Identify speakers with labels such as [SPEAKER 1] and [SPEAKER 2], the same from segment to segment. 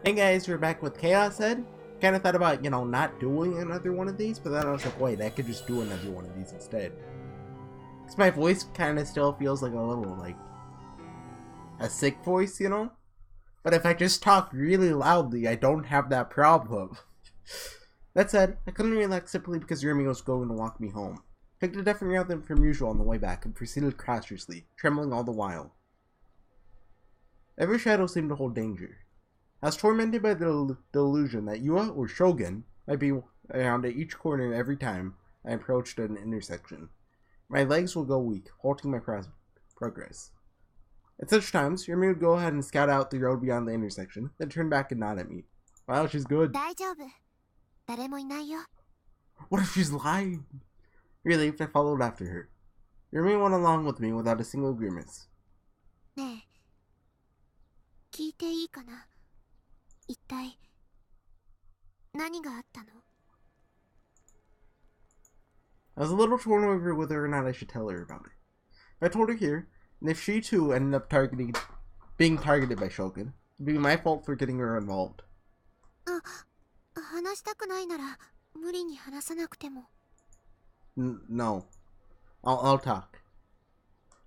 [SPEAKER 1] Hey guys, we're back with Chaos Head. Kind of thought about, not doing another one of these, but then I was like, wait, I could just do another one of these instead. Because my voice kind of still feels like a little, a sick voice, But if I just talk really loudly, I don't have that problem. That said, I couldn't relax simply because Remy was going to walk me home. Picked a different route than from usual on the way back and proceeded cautiously, trembling all the while. Every shadow seemed to hold danger. I was tormented by the delusion that Yua or Shogun might be around at each corner every time I approached an intersection. My legs would go weak, halting my progress. At such times, Remy would go ahead and scout out the road beyond the intersection, then turn back and nod at me. Wow, she's good. What if she's lying? Relieved, I followed after her. Remy went along with me without a single grimace. I was a little torn over whether or not I should tell her about it. If I told her here, and if she too ended up being targeted by Shogun, it would be my fault for getting her involved. No. I'll talk.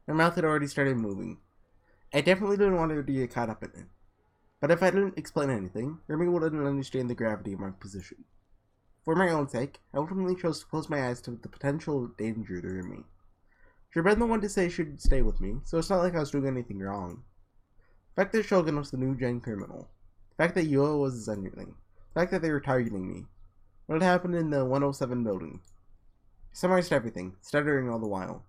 [SPEAKER 1] My mouth had already started moving. I definitely didn't want her to get caught up in it. But if I didn't explain anything, Remy wouldn't understand the gravity of my position. For my own sake, I ultimately chose to close my eyes to the potential danger to Remy. She'd been the one to say she'd stay with me, so it's not like I was doing anything wrong. The fact that Shogun was the new gen criminal. The fact that Yua was his underling. The fact that they were targeting me. What had happened in the 107 building. I summarized everything, stuttering all the while.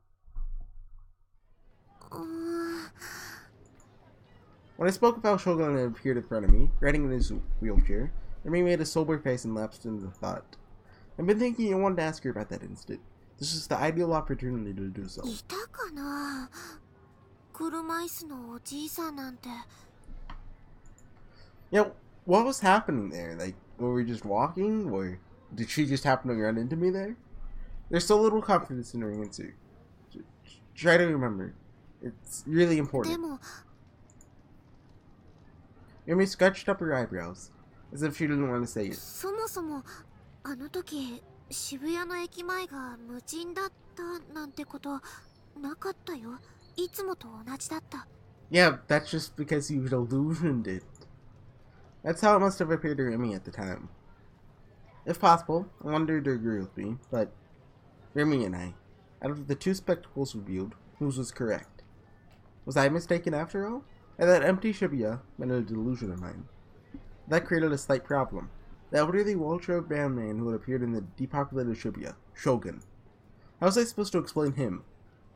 [SPEAKER 1] When I spoke of how Shogun had appeared in front of me, riding in his wheelchair, Remy made a sober face and lapsed into thought. I've been thinking I wanted to ask her about that instant. This is the ideal opportunity to do so. Yeah, what was happening there? Were we just walking, or did she just happen to run into me there? There's so little confidence in her answer. Try to remember. It's really important. Remy scratched up her eyebrows, as if she didn't want to say it. Yeah, that's just because you delusioned it. That's how it must have appeared to Remy at the time. If possible, I wanted her to agree with me, but Remy and I, out of the two spectacles revealed, whose was correct? Was I mistaken after all? And that empty Shibuya meant a delusion of mine. That created a slight problem. The elderly wheelchair bound man who had appeared in the depopulated Shibuya, Shogun. How was I supposed to explain him?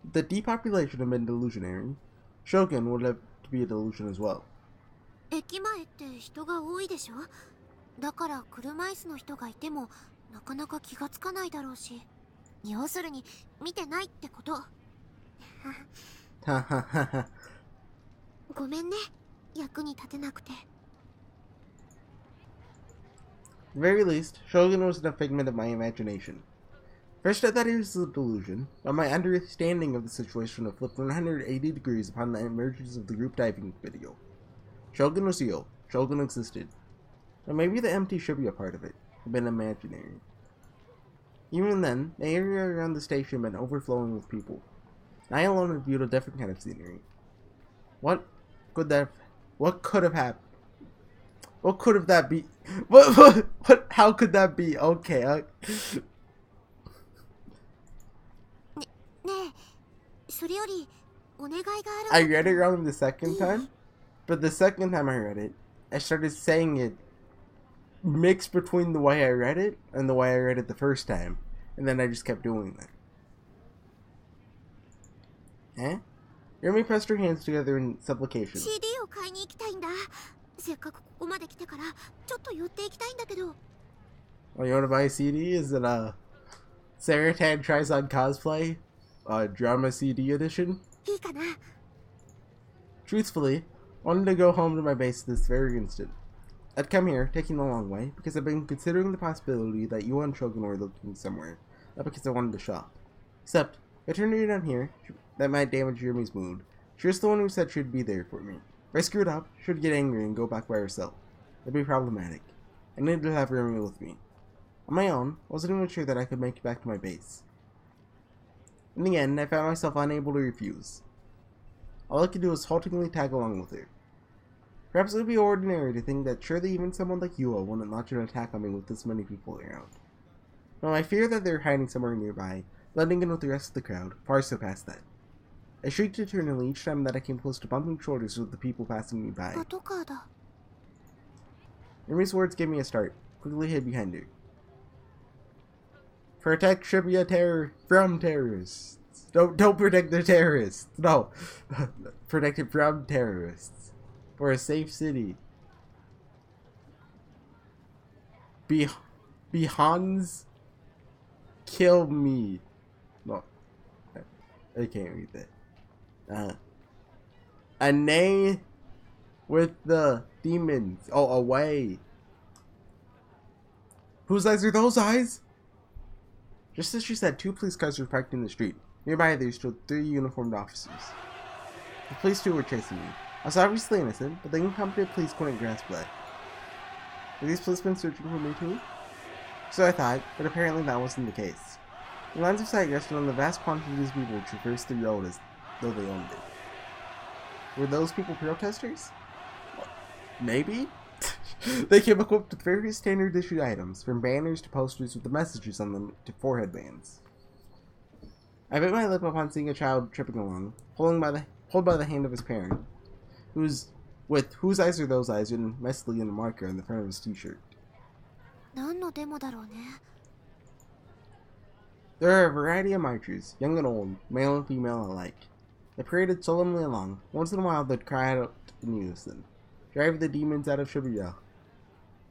[SPEAKER 1] If the depopulation had been delusionary, Shogun would have to be a delusion as well. At the very least, Shogun wasn't a figment of my imagination. First I thought he was a delusion, but my understanding of the situation had flipped 180 degrees upon the emergence of the group diving video. Shogun was real. Shogun existed. But maybe the empty Shibuya part of it had been imaginary. Even then, the area around the station had been overflowing with people. I alone had viewed a different kind of scenery. What could have happened? What could have that be? What, how could that be? Okay, I read it wrong the second time, but the second time I read it, I started saying it mixed between the way I read it and the way I read it the first time, and then I just kept doing that. Eh? Remy pressed her hands together in supplication. Oh, you wanna buy a CD? Is it Sarah Tan Tries on Cosplay? Drama CD edition? Truthfully, I wanted to go home to my base this very instant. I'd come here, taking the long way, because I've been considering the possibility that you and Shogun were looking somewhere, not because I wanted to shop. Except, if I turned her down here, that might damage Remy's mood. She was the one who said she'd be there for me. If I screwed up, she'd get angry and go back by herself. It'd be problematic. I needed to have Remy with me. On my own, I wasn't even sure that I could make it back to my base. In the end, I found myself unable to refuse. All I could do was haltingly tag along with her. Perhaps it would be ordinary to think that surely even someone like Yua wouldn't launch an attack on me with this many people around. No, I fear that they're hiding somewhere nearby, blending in with the rest of the crowd, far surpassed that. I shrieked eternally each time that I came close to bumping shoulders with the people passing me by. Remy's words gave me a start, quickly hid behind her. Protect Shibuya from terrorists. Don't protect the terrorists. No. Protect it from terrorists. For a safe city. Hans, kill me. No. I can't read that. A nay with the demons. Oh, away. Whose eyes are those eyes? Just as she said, 2 police cars were parked in the street. Nearby there stood 3 uniformed officers. The police too were chasing me. I was obviously innocent, but the incompetent police couldn't grasp that. Were these policemen searching for me too? So I thought, but apparently that wasn't the case. The lines of sight rested on the vast quantities of people who traversed the road as though they owned it. Were those people protesters? Maybe? They came equipped with various standard issue items, from banners to posters with the messages on them to forehead bands. I bit my lip upon seeing a child tripping along, pulled by the hand of his parent, whose eyes are those eyes written messily in a marker on the front of his t-shirt. There are a variety of marchers, young and old, male and female alike. They paraded solemnly along. Once in a while they'd cry out in unison, "Drive the demons out of Shibuya."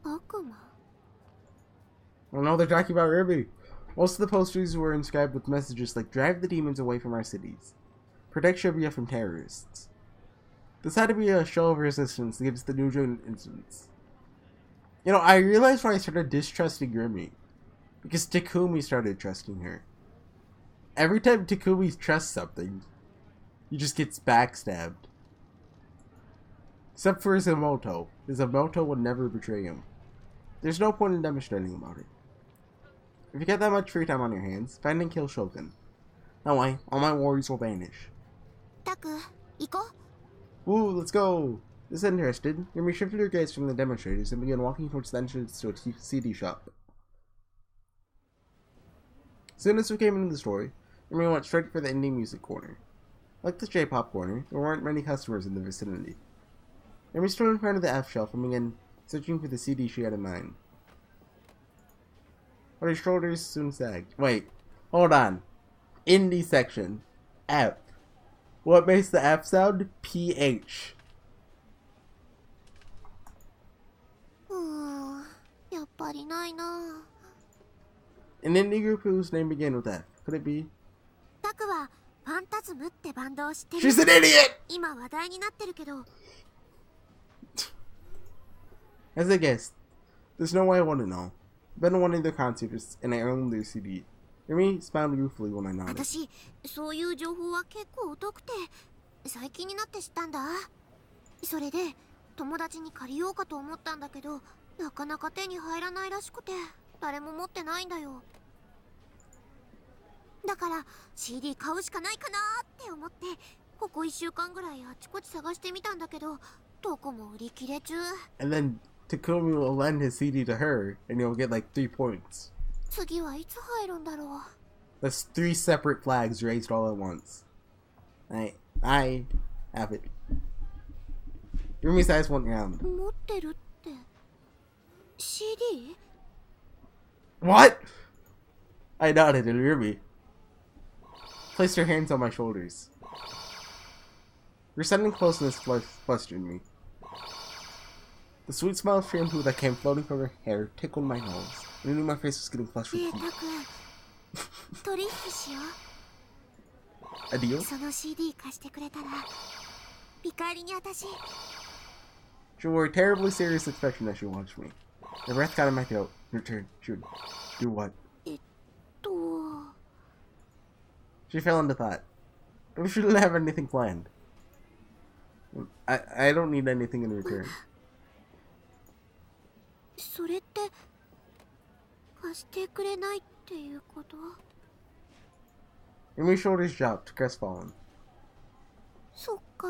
[SPEAKER 1] Oh no, they're talking about Ruby. Most of the posters were inscribed with messages like, "Drive the demons away from our cities. Protect Shibuya from terrorists." This had to be a show of resistance against the Nugent incidents. You know, I realized why I started distrusting Remy. Because Takumi started trusting her. Every time Takumi trusts something, he just gets backstabbed. Except for Izumoto. Izumoto would never betray him. There's no point in demonstrating about it. If you get that much free time on your hands, find and kill Shogun. That way, all my worries will vanish. Woo, let's go! Disinterested, Remy shifted her gaze from the demonstrators and began walking towards the entrance to a CD shop. As soon as we came into the store, Remy went straight for the indie music corner. Like the J-pop corner, there weren't many customers in the vicinity. Remy stood in front of the F shelf and began searching for the CD she had in mind. But her shoulders soon sagged. Wait, hold on. Indie section. F. What makes the F sound? PH. An indie group whose name began with F. Could it be? She's an idiot! As I guessed, there's no way I want to know. I've been to one of their concerts and I own their CD. Remy smiled ruefully when I nodded. And then Takumi will lend his CD to her, and he'll get like 3 points. That's 3 separate flags raised all at once. I have it. Rumi's eyes went round. What? I nodded, and Rumi placed her hands on my shoulders. Her sudden closeness flustered me. The sweet smell of shampoo that came floating from her hair tickled my nose, and I knew my face was getting flushed with heat. A deal? She wore a terribly serious expression as she watched me. Her breath got in my throat. In return, she would do what? She fell into thought. Maybe she didn't have anything planned. I don't need anything in return.
[SPEAKER 2] それって貸してくれないっていうこと？
[SPEAKER 1] Yumi's shoulders dropped, crestfallen.
[SPEAKER 2] そっか。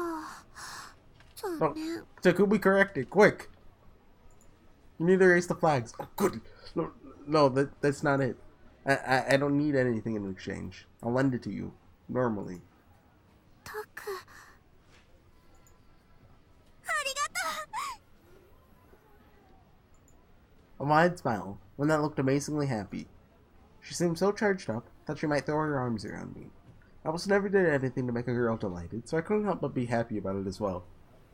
[SPEAKER 2] 残
[SPEAKER 1] Oh,
[SPEAKER 2] 念。
[SPEAKER 1] Takumi corrected, quick! You need to erase the flags. Oh, good. No, that's not it. I don't need anything in exchange. I'll lend it to you, normally.
[SPEAKER 2] タク。ありがとう。
[SPEAKER 1] A wide smile, one that looked amazingly happy. She seemed so charged up that she might throw her arms around me. I almost never did anything to make a girl delighted, so I couldn't help but be happy about it as well.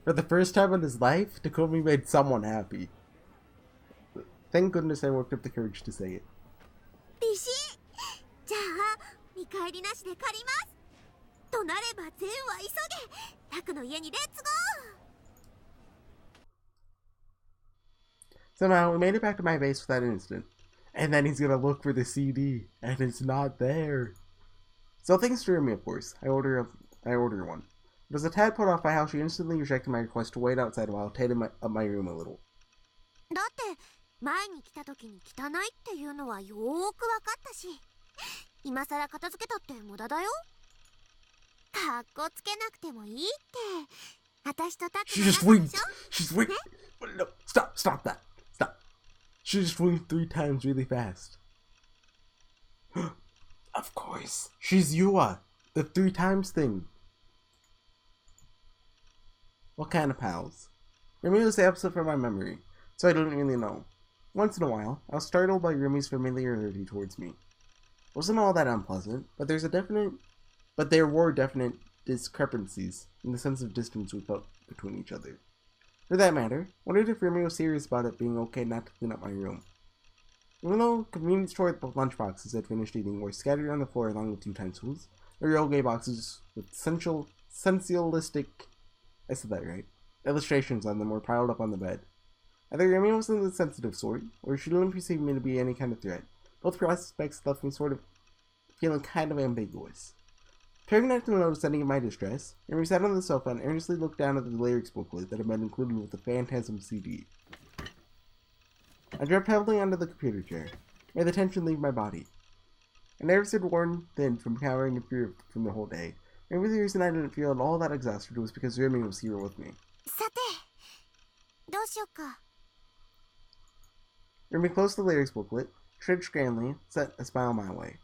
[SPEAKER 1] For the first time in his life, Takumi made someone happy. Thank goodness I worked up the courage to say it.
[SPEAKER 2] ビシッ。じゃあ見返りなしで借ります。となれば善は急げ。タクの家にレッツゴー。
[SPEAKER 1] Somehow, we made it back to my base without incident. And then he's gonna look for the CD, and it's not there. So thanks to Remy, of course, I order one. It was a tad put off by how she instantly rejected my request to wait outside while tidying up my room a little.
[SPEAKER 2] だって前に来た時に汚いっていうのはよーくわかったし、今さら片付けたって無駄だよ。かっこつけなくてもいいって。私とタクの仲でしょ。
[SPEAKER 1] She's winked. No, stop that. Stop. She just winked 3 times really fast. Of course. She's Yua. The 3 times thing. What kind of pals? Remy was absent from my memory, so I didn't really know. Once in a while, I was startled by Remy's familiarity towards me. It wasn't all that unpleasant, but there were definite discrepancies in the sense of distance we felt between each other. For that matter, I wondered if Remy was serious about it being okay not to clean up my room. Even though convenience store lunchboxes I'd finished eating were scattered on the floor along with utensils, there were yoga boxes with sensualistic, I said that right, illustrations on them were piled up on the bed. Either Remy wasn't the sensitive sort, or she didn't perceive me to be any kind of threat. Both prospects left me sort of feeling kind of ambiguous. Appearing not to notice any of my distress, Remy sat on the sofa and earnestly looked down at the lyrics booklet that had been included with the Phantasm CD. I dropped heavily onto the computer chair, made the tension leave my body. My nerves had worn thin from cowering in fear from the whole day. Maybe the reason I didn't feel all that exhausted was because Remy was here with me.
[SPEAKER 2] さて、どうしようか。
[SPEAKER 1] Remy closed the lyrics booklet, stretched grandly, set a smile my way.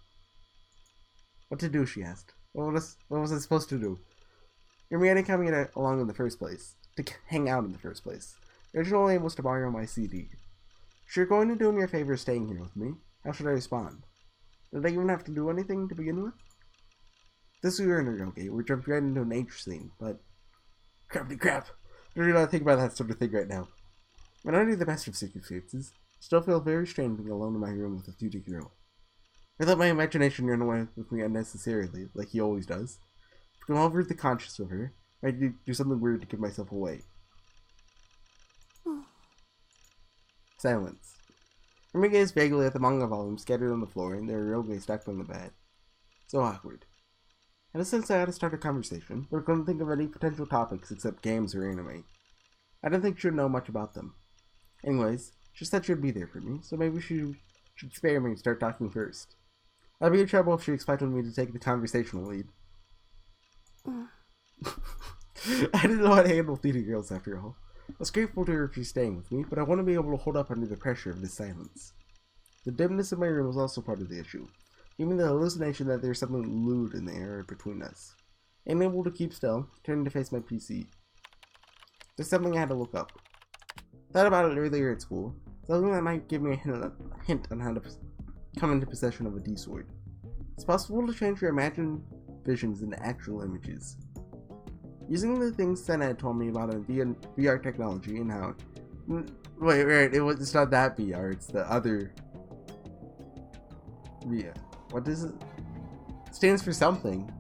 [SPEAKER 1] What to do, she asked. What was I supposed to do? Remy hadn't come along in the first place, to hang out in the first place. The original aim was to borrow my CD. If you're going to do me a favor staying here with me, how should I respond? Did I even have to do anything to begin with? This we were in a real game. We jumped right into a nature scene, but crap. I do not think about that sort of thing right now. But under the best of circumstances, I still feel very strange being alone in my room with a cutie girl. I let my imagination run away with me unnecessarily, like he always does. If I'm overly conscious of her, I do something weird to give myself away. Silence. Remy gazed vaguely at the manga volumes scattered on the floor and their real stacked on the bed. So awkward. I had a sense I had to start a conversation, but I couldn't think of any potential topics except games or anime. I didn't think she would know much about them. Anyways, she said she would be there for me, so maybe she should spare me and start talking first. I'd be in trouble if she expected me to take the conversational lead. I didn't know how to handle theater girls after all. I was grateful to her for staying with me, but I want to be able to hold up under the pressure of this silence. The dimness of my room was also part of the issue, even the hallucination that there's something lewd in the air between us. Unable to keep still, turning to face my PC. There's something I had to look up. Thought about it earlier at school, something that might give me a hint on how to come into possession of a D-sword. It's possible to change your imagined visions into actual images. Using the things Senna had told me about in VR technology and how... Wait, it's not that VR, it's the other... VR. What is it? It stands for something.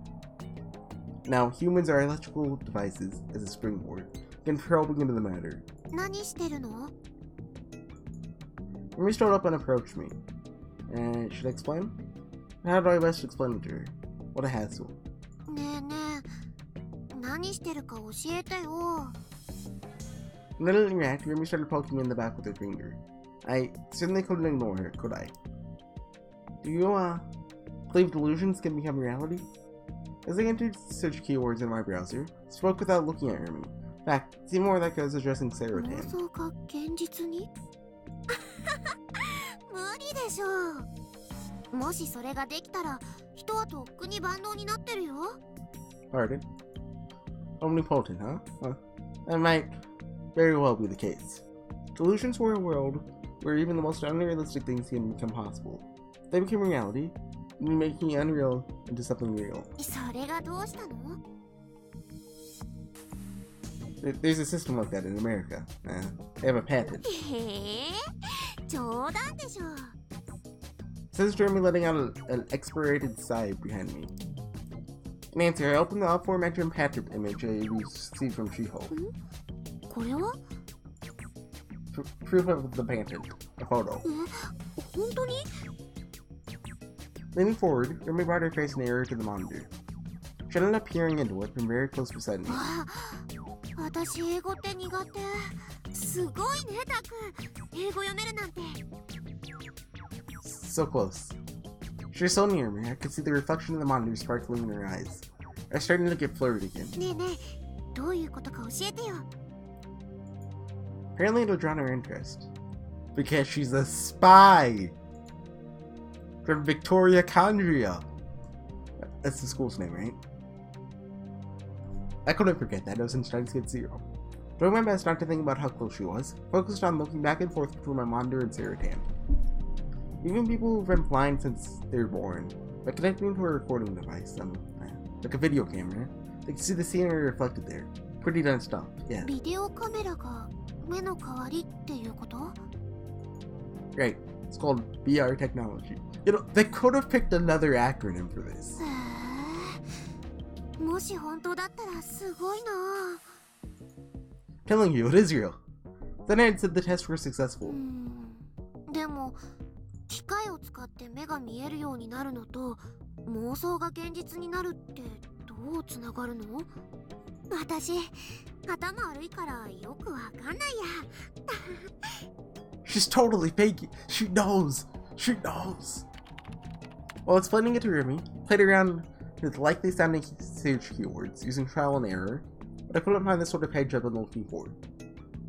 [SPEAKER 1] Now, humans are electrical devices as a springboard, then probing into the matter.
[SPEAKER 2] 何してるの?
[SPEAKER 1] Remy strode up and approached me. Should I explain? How do I best explain it to her? What a hassle.
[SPEAKER 2] ねえねえ、何してるか教えてよ。
[SPEAKER 1] When I didn't react, Remy started poking me in the back with her finger. I certainly couldn't ignore her, could I? Do you, believe delusions can become reality? As I entered search keywords in my browser, I spoke without looking at Remy. In fact, it seemed more like I was addressing Sarah Tan.
[SPEAKER 2] 妄想が現実に無理でしょう。もしそれができたら、人はとっくに万能になってるよ。
[SPEAKER 1] Pardon? Omnipotent, huh? That might very well be the case. Delusions were a world where even the most unrealistic things can become possible. If they become reality, you making unreal into something real.
[SPEAKER 2] それがどうしたの？
[SPEAKER 1] There's a system like that in America. They have a patent.
[SPEAKER 2] へえ、冗談でしょ。
[SPEAKER 1] Says Jeremy, letting out an expirated sigh behind me. In answer, I opened the aforementioned patent image I received from She-Hulk.
[SPEAKER 2] これは？
[SPEAKER 1] Proof of the patent. A photo.
[SPEAKER 2] 本当に？
[SPEAKER 1] Leaning forward, Jeremy brought her face nearer to the monitor. She ended up peering into it from very close beside me.
[SPEAKER 2] 私英語って苦手。すごいね、タク。英語読めるなんて。
[SPEAKER 1] So close. She was so near me, I could see the reflection of the monitor sparkling in her eyes. I was starting to get flirted again.
[SPEAKER 2] ねえねえ、どういうことか教えてよ。
[SPEAKER 1] Apparently it had drawn her interest. Because she's a spy! From Victoria Condria. That's the school's name, right? I couldn't forget that, ever since trying to get 0. Doing my best not to think about how close she was, focused on looking back and forth between my monitor and Sarah Tan. Even people who've been blind since they were born, by connecting to a recording device, like a video camera, they can see the scenery reflected there. Pretty done stuff, yeah.
[SPEAKER 2] ビデオカメラが目の代わりっていうこと？
[SPEAKER 1] Right, it's called VR technology. You know, they could have picked another acronym for this.
[SPEAKER 2] もし本当だったらすごいな。
[SPEAKER 1] Telling you, it is real. Then I had said the tests were successful.
[SPEAKER 2] でも機械を使って目が見えるようになるのと妄想が現実になるってどうつながるの？私頭悪いからよくわかんないや。
[SPEAKER 1] She's totally faking. She knows. She knows. While explaining it to Remy, played around with likely sounding search keywords using trial and error, but I couldn't find the sort of page I've been looking for.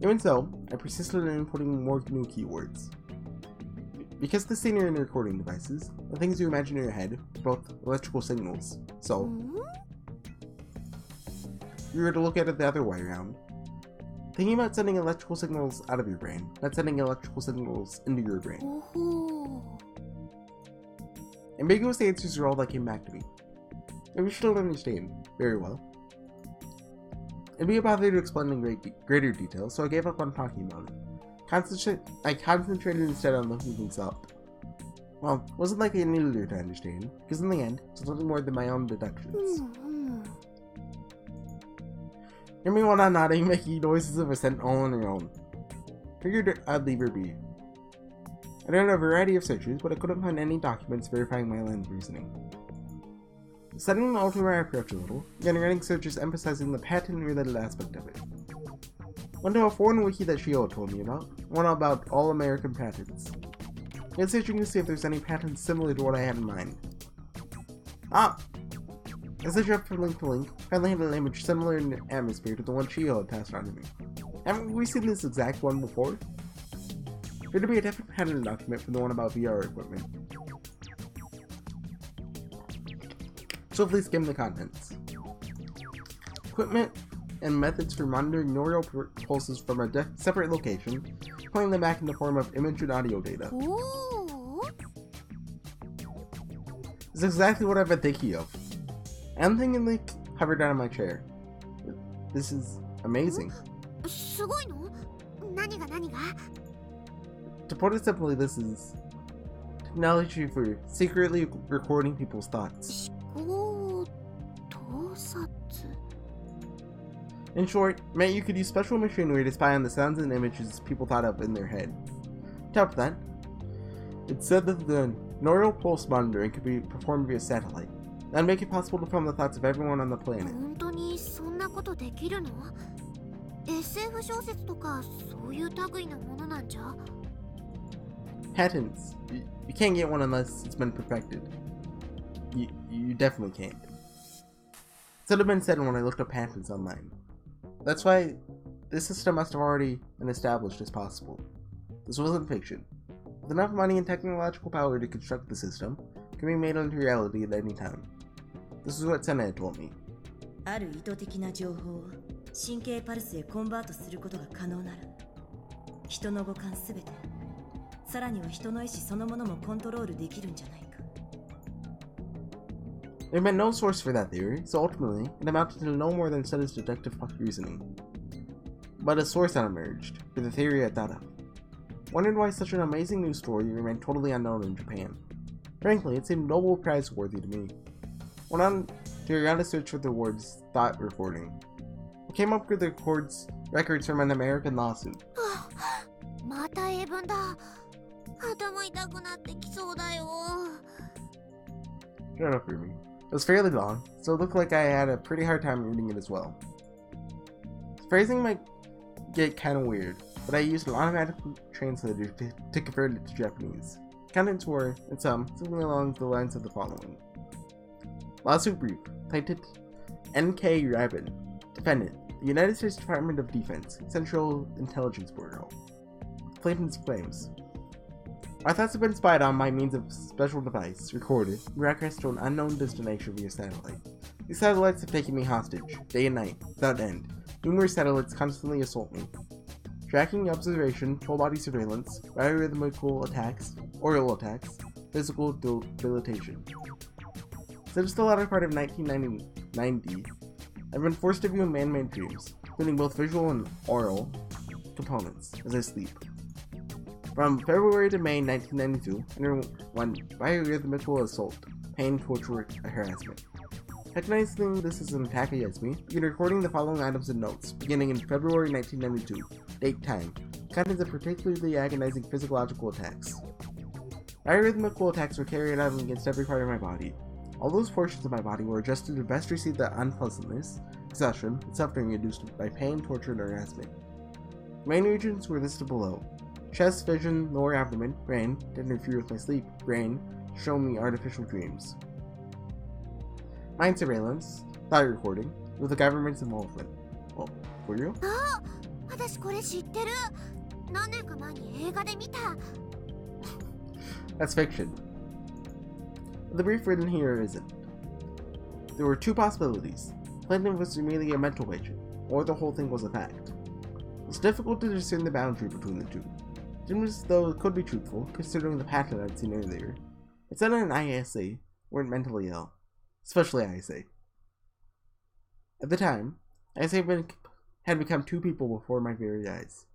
[SPEAKER 1] Even so, I persisted in inputting more new keywords. Because the scenery and recording devices, the things you imagine in your head, are both electrical signals. So, if you were to look at it the other way around, thinking about sending electrical signals out of your brain, not sending electrical signals into your brain. Ambiguous answers are all that came back to me. Maybe she don't understand very well. It'd be a bother to explain in greater detail, so I gave up on talking about it. I concentrated instead on looking things up. Well, it wasn't like I needed her to understand, because in the end, it's nothing more than my own deductions. Hear me while not nodding, making noises of assent all on her own. Figured I'd leave her be. I did a variety of searches, but I couldn't find any documents verifying my line of reasoning. Deciding to alter my approach a little, began running searches emphasizing the patent-related aspect of it. Went to a foreign wiki that Shio told me about, one about all American patents. Began searching to see if there's any patents similar to what I had in mind. As I jumped from link to link, finally had an image similar in atmosphere to the one Shio had passed on to me. Haven't we seen this exact one before? Appeared to be a different patent document from the one about VR equipment. Swiftly skimmed the contents. Equipment and methods for monitoring neural pulses from a separate location, playing them back in the form of image and audio data. This is exactly what I've been thinking of. I unthinkingly hovered down in my chair. This is amazing. To put it simply, this is technology for secretly recording people's thoughts. In short, it meant you could use special machinery to spy on the sounds and images people thought of in their head. On top of that, it said that the neural pulse monitoring could be performed via satellite. That would make it possible to film the thoughts of everyone on the planet.
[SPEAKER 2] SF 小説とかそういう類のものなんじゃ?
[SPEAKER 1] Patents. You can't get one unless it's been perfected. You definitely can't. It should have been said when I looked up patents online. That's why this system must have already been established as possible. This wasn't fiction. With enough money and technological power to construct the system, it can be made into reality at any time. This is what Senna had told me.
[SPEAKER 3] ある意図的な情報を神経パルスへコンバートすることが可能なら、人の五感すべて、さらには人の意志そのものもコントロールできるんじゃないか。
[SPEAKER 1] There had been no source for that theory, so ultimately, it amounted to no more than Senna's deductive reasoning. But a source had emerged for the theory I thought of. Wondered why such an amazing news story remained totally unknown in Japan. Frankly, it seemed Nobel Prize worthy to me. Went on to search for the words thought recording. I came up with the records from an American lawsuit.
[SPEAKER 2] また英文だ。頭痛くなってきそうだよ。
[SPEAKER 1] Shut up, Ruby. It was fairly long, so it looked like I had a pretty hard time reading it as well. Phrasing might get kind of weird, but I used an automatic translator to convert it to Japanese. Contents were, in some, simply along the lines of the following. Lawsuit brief, titled N.K. Rabin, Defendant, the United States Department of Defense, Central Intelligence Bureau. Plaintiff's claims. My thoughts have been spied on by means of special device, recorded, and broadcast to an unknown destination via satellite. These satellites have taken me hostage, day and night, without end. Numerous satellites constantly assault me. Tracking, observation, whole body surveillance, biorhythmical attacks, oral attacks, physical debilitation. Since the latter part of 1990, I've been forced to view man-made dreams, including both visual and oral components, as I sleep. From February to May 1992, I underwent biorhythmical assault, pain, torture, and harassment. Recognizing this as an attack against me, began recording the following items and notes, beginning in February 1992, date, time, contents of particularly agonizing physiological attacks. Biorhythmical attacks were carried out against every part of my body. All those portions of my body were adjusted to best receive the unpleasantness, exhaustion, and suffering induced by pain, torture, and harassment. The main regions were listed below. Chest, vision, lower abdomen, brain, to interfere with my sleep, brain, to show me artificial dreams. Mind surveillance, thought recording, with the government's involvement. Oh, for you?
[SPEAKER 2] あ、私これ知ってる。何年か前に映画で見た。
[SPEAKER 1] That's fiction. The brief written here isn't. There were two possibilities. Plaintiff was merely a mental patient, or the whole thing was a fact. It's difficult to discern the boundary between the two. It seems as though it could be truthful, considering the patent I'd seen earlier. It said an ISA weren't mentally ill, especially ISA. At the time, ISA had become two people before my very eyes.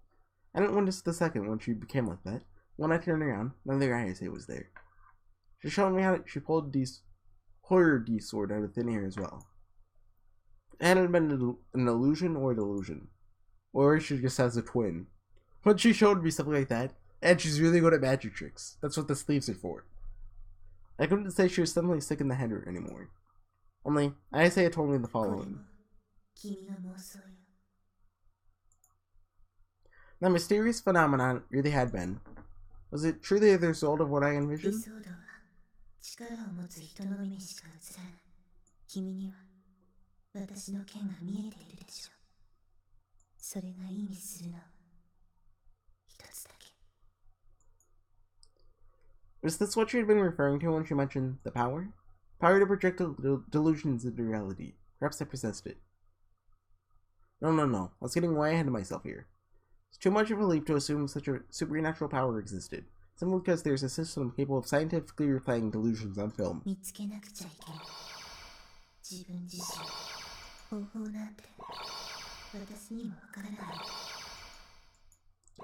[SPEAKER 1] I didn't notice the second when she became like that. When I turned around, another ISA was there. She showed me how she pulled her D-sword out of thin air as well. It hadn't been an illusion or a delusion. Or she just has a twin. But she showed me something like that, and she's really good at magic tricks. That's what the sleeves are for. I couldn't say she was suddenly sick in the head anymore. Only, Isaiah told me the following. The mysterious phenomenon really had been. Was it truly the result of what I envisioned?
[SPEAKER 3] 力を持つ人の耳しか映らない。君には私の剣が見えているでしょう。それが意味するのは一つだけ。
[SPEAKER 1] Was this what she had been referring to when she mentioned the power? Power to project delusions into reality. Perhaps I possessed it. No. I was getting way ahead of myself here. It's too much of a leap to assume such a supernatural power existed. Simply because there's a system capable of scientifically replaying delusions on film.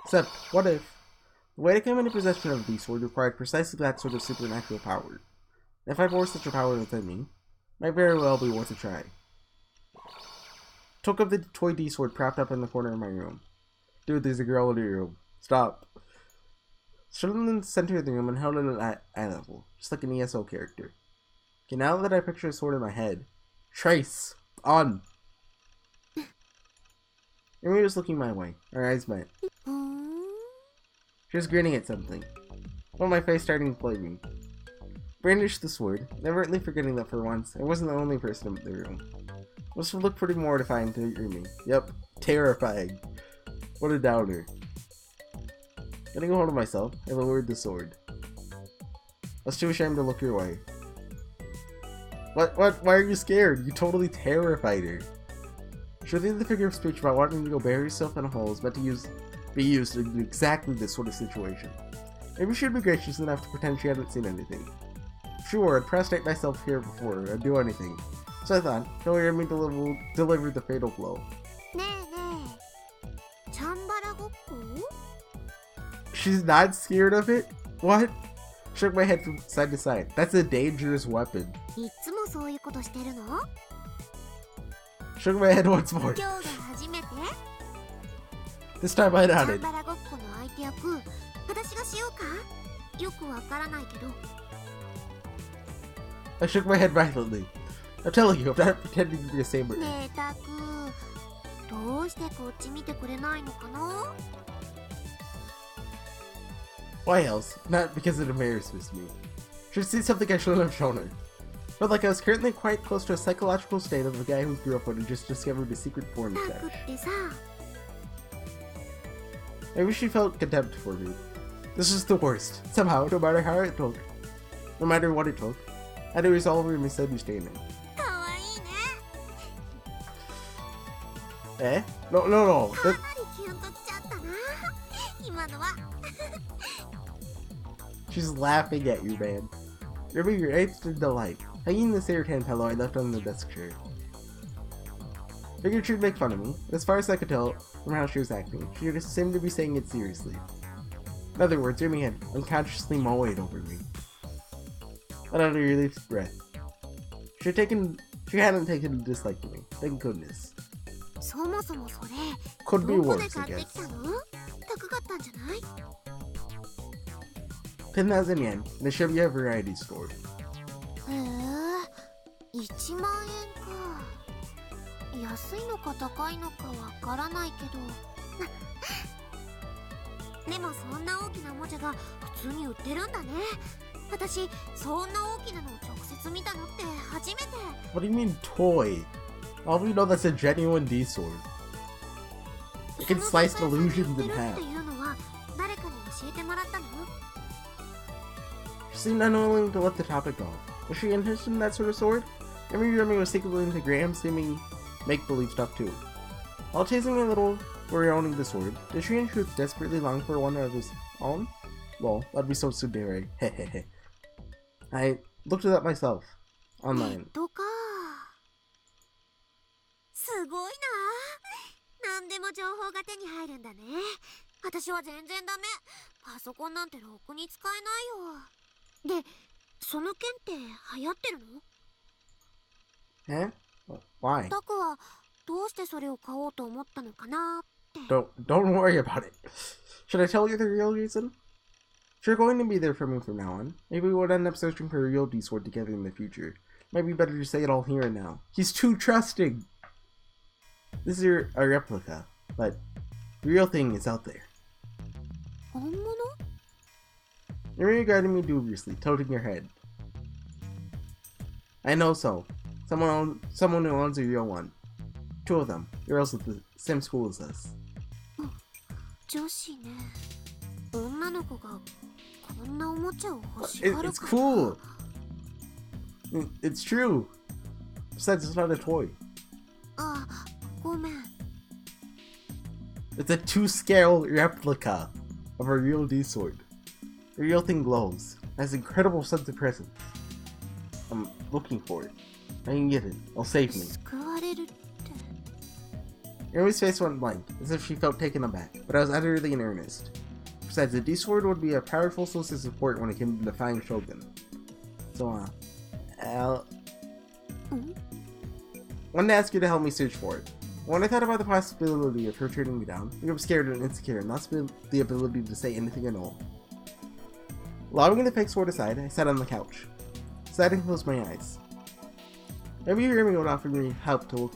[SPEAKER 1] Except, what if the way to come into possession of these sword required precisely that sort of supernatural power? And if I bore such a power within me, it might very well be worth a try. Took up the toy D-sword propped up in the corner of my room. Dude, there's a girl in your room. Stop. Stood in the center of the room and held it at eye level, just like an ESO character. Okay, now that I picture a sword in my head, trace on. Amy was looking my way. Our eyes met. She was grinning at something. Well, my face starting to plague me. Brandished the sword, nevertheless forgetting that for once, I wasn't the only person in the room. This would look pretty mortifying to Amy. Yep, terrifying. What a downer. Getting a hold of myself, I lowered the sword. I was too ashamed to look your way. What? Why are you scared? You totally terrified her. Surely the figure of speech about wanting to go bury yourself in a hole is meant to be used in exactly this sort of situation. Maybe she'd be gracious enough to pretend she hadn't seen anything. Sure, I'd prostrate myself here before her, I'd do anything. So I thought, she'll hear me deliver the fatal blow. She's not scared of it? What? Shook my head from side to side. That's a dangerous weapon. Shook my head once more. This time I nodded. I shook my head violently. I'm telling you, I'm not pretending to be a saber. Why else? Not because it embarrasses me. Should see something I shouldn't have shown her. Felt like I was currently quite close to a psychological state of a guy whose girlfriend had just discovered a secret porn stash. Maybe she felt contempt for me. This is the worst. Somehow, no matter how it took, no matter what it took, I had to resolve her misunderstanding. Eh? No. She's laughing at you, man. Remember your instant delight. Hanging the Saratan pillow I left on the desk chair. Figured she'd make fun of me. As far as I could tell from how she was acting, she just seemed to be saying it seriously. In other words, Remy had unconsciously mowed over me. I had a relieved breath. She hadn't taken a dislike to me. Thank goodness. Could be worse, I guess. 10,000 yen in a Shibuya variety store.
[SPEAKER 2] 1万円か。安いのか高いのかわからないけど。でもそんな大きなおもちゃが普通に売ってるんだね。私そんな大きなのを直接見たのって初めて。
[SPEAKER 1] What do you mean toy? All we know that's a genuine D sword. It can slice illusions in half. She seemed unwilling to let the topic go. Was she interested in that sort of sword? Remy was secretly into Graham's seeming make-believe stuff too. While chasing me a little for owning the sword, did she in truth desperately long for one of his own? Well, that'd be so tsundere. Hehehe. I looked it up myself. Online.
[SPEAKER 2] すごいな。何でも情報が手に入るんだね。私は全然ダメ。パソコンなんてろくに使えないよ。で、その剣って流行ってるの？
[SPEAKER 1] Eh? Why?
[SPEAKER 2] タクはどうしてそれを買おうと思ったのかなって。
[SPEAKER 1] Don't worry about it. Should I tell you the real reason? If you're going to be there for me from now on, maybe we would end up searching for a real D-sword together in the future. Might be better to say it all here and now. He's too trusting! This is a replica, but the real thing is out there.
[SPEAKER 2] 本物?
[SPEAKER 1] You're regarding me dubiously, tilting your head. I know so. Someone who owns a real one. 2 of them. Girls at the same school as us.
[SPEAKER 2] 女子ね。女の子がこんなおもちゃを欲しがるから。
[SPEAKER 1] It's cool. It's true. Besides, it's not a toy.
[SPEAKER 2] あ、ごめん。
[SPEAKER 1] It's a 2-scale replica of a real D-sword. The real thing glows. It has an incredible sense of presence. I'm looking for it. I can get it. It'll save me.
[SPEAKER 2] 救われるって。
[SPEAKER 1] Yuri's face went blank, as if she felt taken aback, but I was utterly in earnest. Besides, the D-sword would be a powerful source of support when it came to defying Shogun. So, wanted to ask you to help me search for it. When I thought about the possibility of her turning me down, I became scared and insecure and lost the ability to say anything at all. Lowering the fake sword aside, I sat on the couch. Sat and closed my eyes. Maybe Remy would offer me help to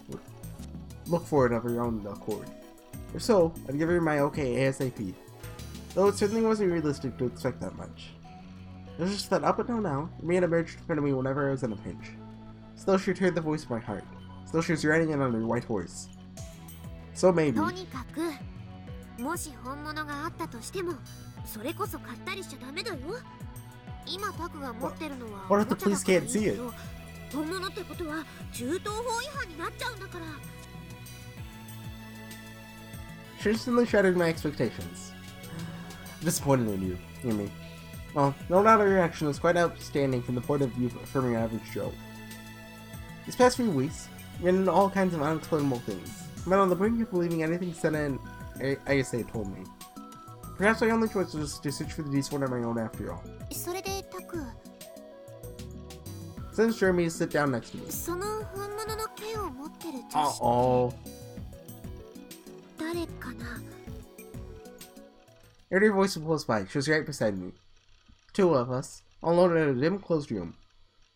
[SPEAKER 1] look for it of her own accord. If so, I'd give her my okay ASAP. Though it certainly wasn't realistic to expect that much. It was just that up until now, Yumi had emerged in front of me whenever I was in a pinch. Still she heard the voice of my heart. Still she was riding in on her white horse. So maybe.
[SPEAKER 2] とにかくもし本物があったとしてもそれこそ買ったりしちゃダメだよ。今タクが持ってるのはお
[SPEAKER 1] What
[SPEAKER 2] も
[SPEAKER 1] if
[SPEAKER 2] ちゃ
[SPEAKER 1] the
[SPEAKER 2] だ
[SPEAKER 1] police
[SPEAKER 2] からいい
[SPEAKER 1] can't see
[SPEAKER 2] けど、本物ってことは銃刀法違反になっちゃうんだから。
[SPEAKER 1] She instantly shattered my expectations. Disappointed in you, Yumi. Well, no doubt her reaction was quite outstanding from the point of view from your average Joe. These past few weeks, we ran into all kinds of unexplainable things. I'm on the brink of believing anything Senna and Ayase told me. Perhaps my only choice was to search for the D-Sword on my own after all.
[SPEAKER 2] それでタク、
[SPEAKER 1] Senna's showed me to sit down next to me.
[SPEAKER 2] その本物の剣を持ってる女子って
[SPEAKER 1] Uh-oh.
[SPEAKER 2] 誰かな。
[SPEAKER 1] I heard her voice was close by. She was right beside me. Two of us, all alone in a dim, closed room.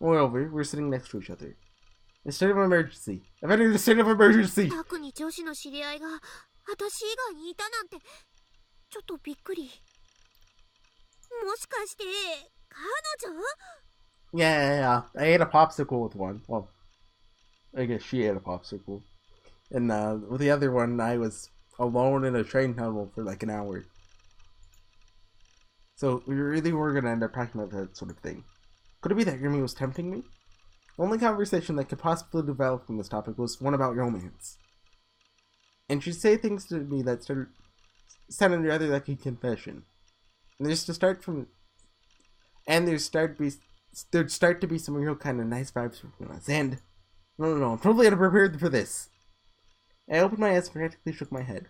[SPEAKER 1] Moreover, we were sitting next to each other. A state of emergency. I've entered a state of emergency!
[SPEAKER 2] タクに女子の知り合いが私以外にいたなんてちょっとびっくり。もしかして彼女？
[SPEAKER 1] Yeah. I ate a popsicle with one. Well, I guess she ate a popsicle. And with the other one, I was alone in a train tunnel for like an hour. So we really were going to end up talking about that sort of thing. Could it be that Yumi was tempting me? The only conversation that could possibly develop from this topic was one about romance. And she'd say things to me that sounded rather like a confession. And there'd start to be some real kind of nice vibes between us. And no, I'm totally unprepared for this. I opened my eyes and practically shook my head.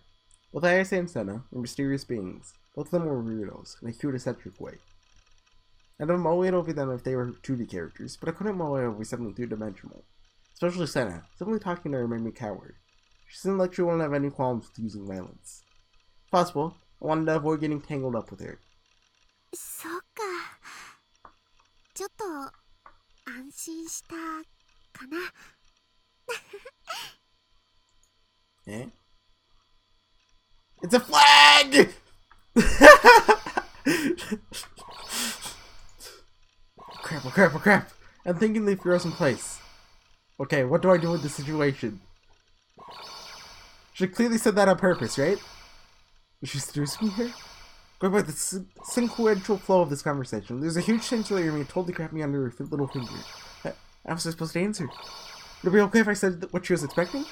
[SPEAKER 1] Both Ayase and Senna were mysterious beings. Both of them were weirdos, in a cute, eccentric way. I'd have mullied over them if they were 2D characters, but I couldn't mully over something 3-dimensional. Especially Senna. Simply talking to her made me coward. She seemed like she wouldn't have any qualms with using violence. If possible, I wanted to avoid getting tangled up with her.
[SPEAKER 2] そっか。ちょっと安心したかな。
[SPEAKER 1] Eh? It's a flag! Crap. I'm thinking they threw us in place. Okay, what do I do with this situation? She clearly said that on purpose, right? Was she seducing me here? Going by the sequential flow of this conversation, there's a huge chance that Yumi totally grabbed me under her little finger. How was I supposed to answer? Would it be okay if I said what she was expecting?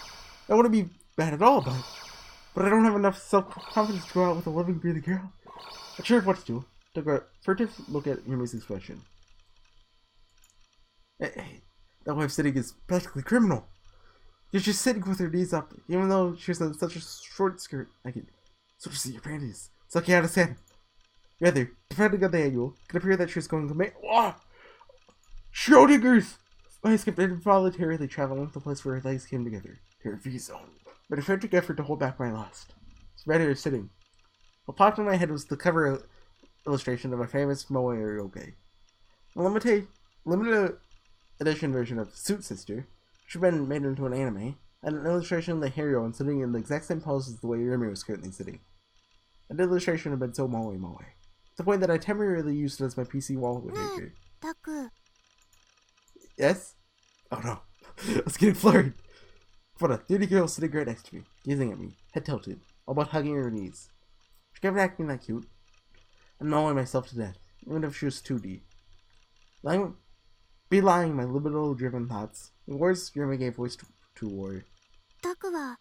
[SPEAKER 1] That wouldn't be bad at all, but I don't have enough self-confidence to go out with a loving, breathing girl. Not sure what to do. Took a furtive look at Yumi's expression. Hey, that way of sitting is practically criminal. You're just sitting with her knees up, even though she's in such a short skirt. I can sort of see your panties. Suck you out of sand. Rather, depending on the annual, it could appear that she was going to make Schrodinger's! I skipped involuntarily traveling to the place where her legs came together, to her V-zone. But a frantic effort to hold back my lust. It's better sitting. What popped in my head was the cover illustration of a famous moe ryoge. A limited edition version of Suit Sister, which had been made into an anime, and an illustration of the heroine sitting in the exact same pose as the way Yumi was currently sitting. That illustration had been so moe, to the point that I temporarily used it as my PC wallpaper.
[SPEAKER 2] タク、
[SPEAKER 1] Yes? Oh no. I was getting flurried. But a 30 girl sitting right next to me, gazing at me, head tilted, all but hugging her knees. She kept acting that cute. I'm annoying myself to death, even if she was 2D. Belying my libido-driven thoughts, the words Yumi gave voice to war.
[SPEAKER 2] タクは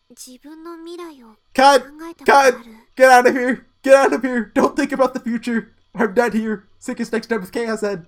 [SPEAKER 2] 自分の未来を考
[SPEAKER 1] Cut!
[SPEAKER 2] えたことあ
[SPEAKER 1] Cut!
[SPEAKER 2] る。
[SPEAKER 1] Get out of here! Get out of here! Don't think about the future! I'm dead here! Sickest next time with Chaos Head!